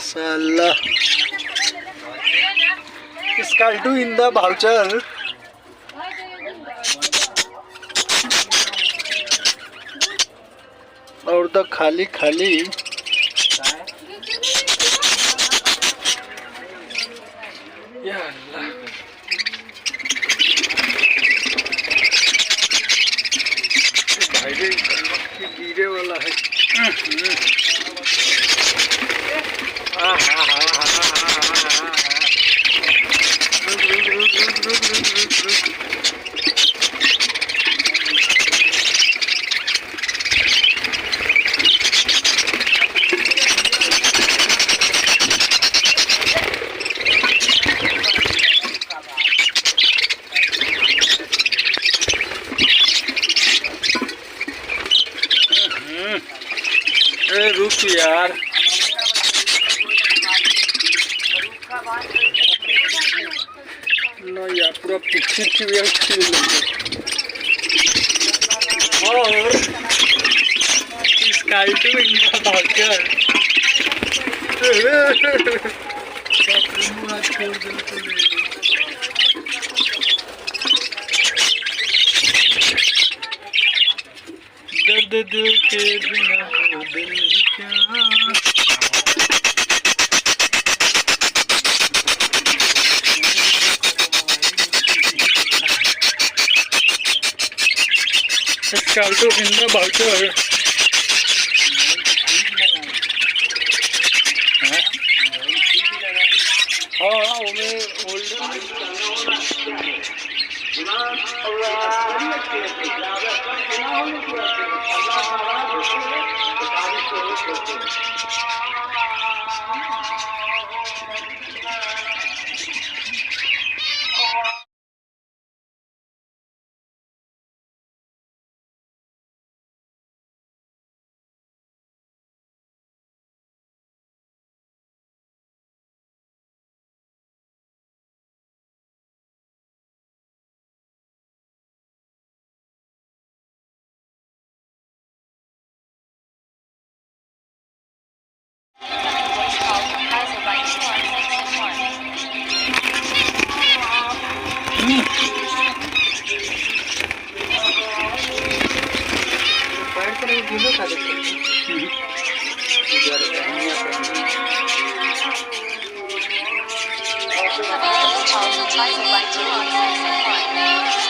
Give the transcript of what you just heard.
माशाल्लाह. Scaldu in the voucher. और the खाली खाली या अल्लाह. भाई गिरे वाला है. रुक यार. ना यार पूरा पिछली थी यार और स्काइटू इनका भागकर छोड़ देते. दर्द दिल के बिना दिल क्या. Scaldu in the voucher. हाँ वो में Cocateil by 2 on 6 and 1.